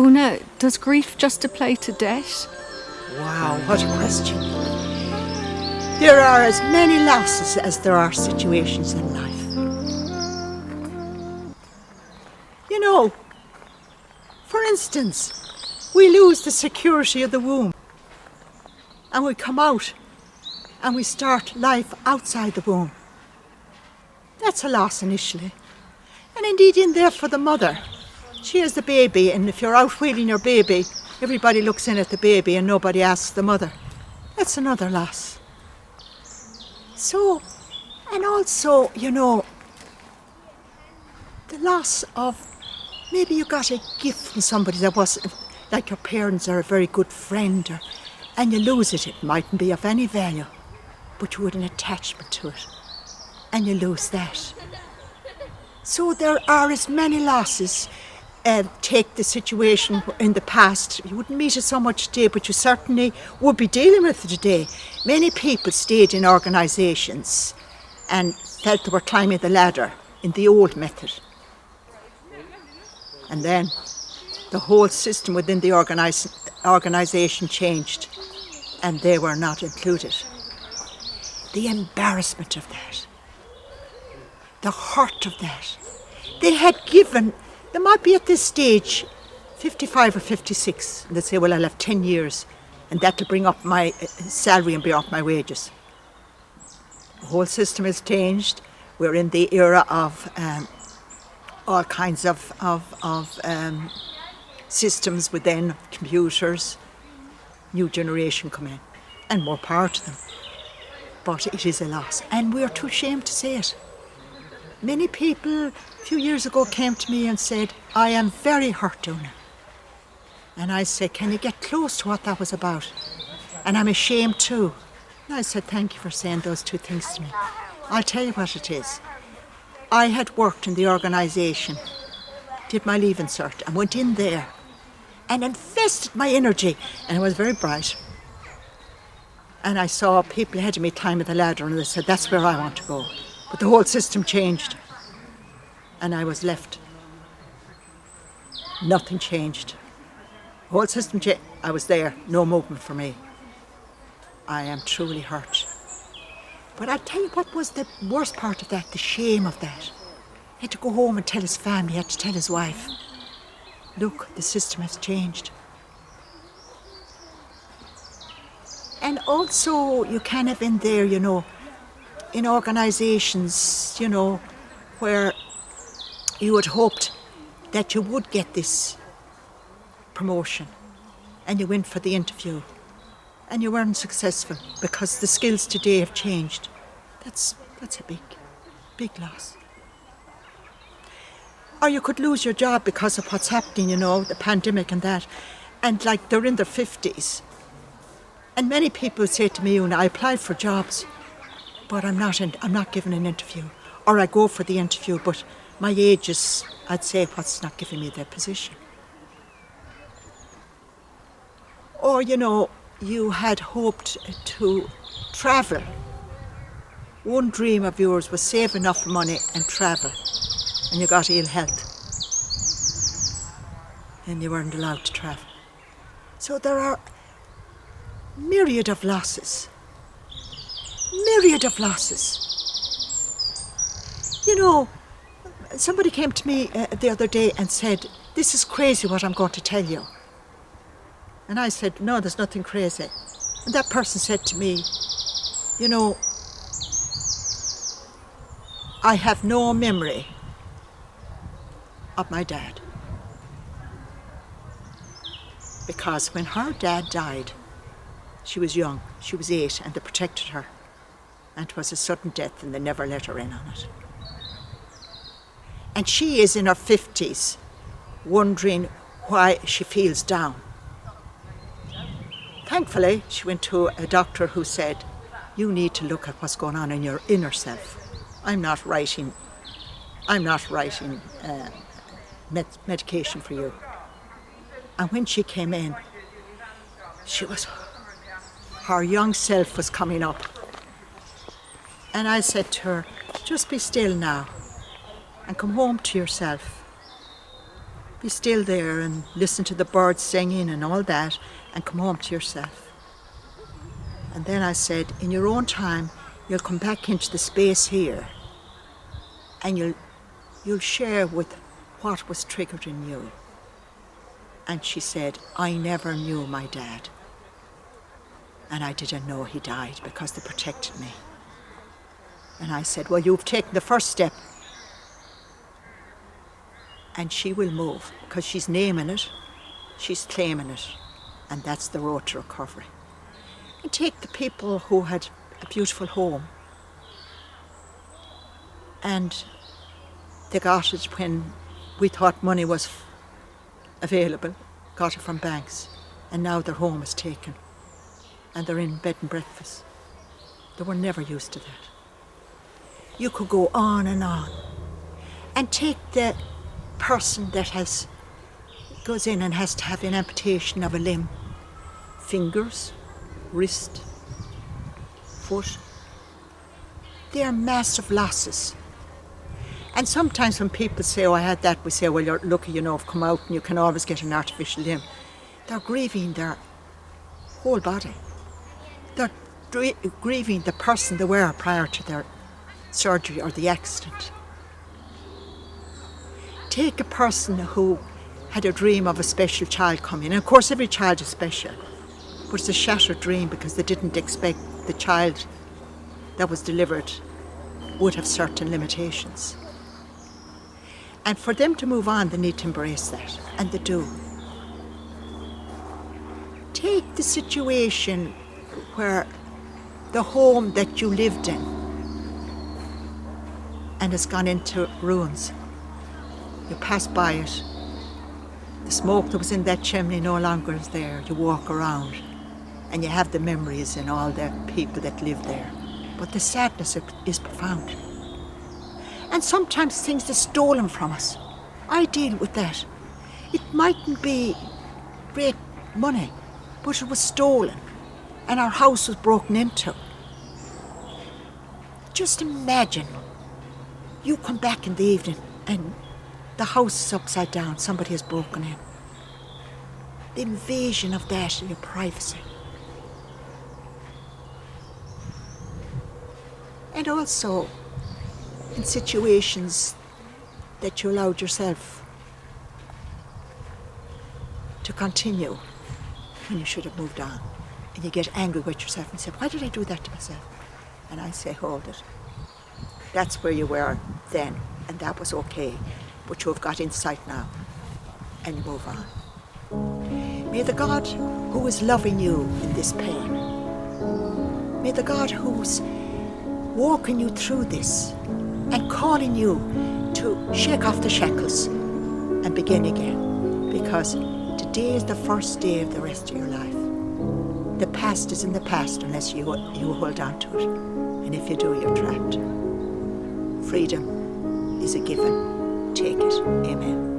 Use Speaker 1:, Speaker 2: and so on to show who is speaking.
Speaker 1: Una, does grief just apply to death?
Speaker 2: Wow, what a question. There are as many losses as there are situations in life. You know, for instance, we lose the security of the womb and we come out and we start life outside the womb. That's a loss initially. And indeed in there for the mother. She has the baby, and if you're out wheeling your baby, everybody looks in at the baby and nobody asks the mother. That's another loss. So, and also, you know, the loss of maybe you got a gift from somebody that was like your parents or a very good friend, and you lose it. It mightn't be of any value, but you had an attachment to it, and you lose that. So there are as many losses. Take the situation in the past. You wouldn't meet it so much today, but you certainly would be dealing with it today. Many people stayed in organisations and felt they were climbing the ladder in the old method. And then the whole system within the organisation changed and they were not included. The embarrassment of that, the hurt of that. They might be at this stage 55 or 56, and they'd say, well, I'll have 10 years and that'll bring up my salary and bring up my wages. The whole system has changed. We're in the era of all kinds of systems within computers. New generation come in, and more power to them. But it is a loss, and we're too ashamed to say it. Many people a few years ago came to me and said, I am very hurt, Una. And I said, can you get close to what that was about? And I'm ashamed too. And I said, thank you for saying those two things to me. I'll tell you what it is. I had worked in the organisation, did my Leaving Cert, and went in there and invested my energy, and I was very bright. And I saw people ahead of me climbing the ladder, and they said, that's where I want to go. But the whole system changed, and I was left. Nothing changed. The whole system changed. I was there, no movement for me. I am truly hurt. But I'll tell you what was the worst part of that, the shame of that. He had to go home and tell his family, he had to tell his wife, look, the system has changed. And also you kind of in there, you know, in organisations, you know, where you had hoped that you would get this promotion and you went for the interview and you weren't successful because the skills today have changed. That's a big loss. Or you could lose your job because of what's happening, you know, the pandemic and that. And like they're in their 50s. And many people say to me, Una, I applied for jobs, but I'm not given an interview. Or I go for the interview, but my age is, I'd say, what's not giving me the position. Or, you know, you had hoped to travel. One dream of yours was save enough money and travel, and you got ill health. And you weren't allowed to travel. So there are myriad of losses. Myriad of losses. You know, somebody came to me the other day and said, this is crazy what I'm going to tell you. And I said, no, there's nothing crazy. And that person said to me, you know, I have no memory of my dad. Because when her dad died, she was young, she was 8, and they protected her. And it was a sudden death and they never let her in on it. And she is in her 50s, wondering why she feels down. Thankfully, she went to a doctor who said, you need to look at what's going on in your inner self. I'm not writing medication for you. And when she came in, her young self was coming up. And I said to her, just be still now and come home to yourself. Be still there and listen to the birds singing and all that, and come home to yourself. And then I said, in your own time, you'll come back into the space here, and you'll share with what was triggered in you. And she said, I never knew my dad. And I didn't know he died because they protected me. And I said, well, you've taken the first step. And she will move because she's naming it, she's claiming it, and that's the road to recovery. And take the people who had a beautiful home and they got it when we thought money was available, got it from banks, and now their home is taken and they're in bed and breakfast. They were never used to that. You could go on and take the person that goes in and has to have an amputation of a limb, fingers, wrist, foot. They are massive losses. And sometimes when people say, oh, I had that, we say, well, you're lucky, I've come out and you can always get an artificial limb. They're grieving their whole body. They're grieving the person they were prior to their surgery or the accident. Take a person who had a dream of a special child coming. And of course, every child is special. But it's a shattered dream because they didn't expect the child that was delivered would have certain limitations. And for them to move on, they need to embrace that. And they do. Take the situation where the home that you lived in and has gone into ruins. You pass by it. The smoke that was in that chimney no longer is there. You walk around and you have the memories and all the people that live there. But the sadness is profound. And sometimes things are stolen from us. I deal with that. It mightn't be great money, but it was stolen and our house was broken into. Just imagine you come back in the evening and the house is upside down, somebody has broken in. The invasion of that in your privacy. And also in situations that you allowed yourself to continue when you should have moved on. And you get angry with yourself and say, why did I do that to myself? And I say, hold it. That's where you were then, and that was okay. But you have got insight now, and you move on. May the God who is loving you in this pain, may the God who's walking you through this and calling you to shake off the shackles and begin again, because today is the first day of the rest of your life. The past is in the past unless you hold on to it, and if you do, you're trapped. Freedom is a given. Take it. Amen.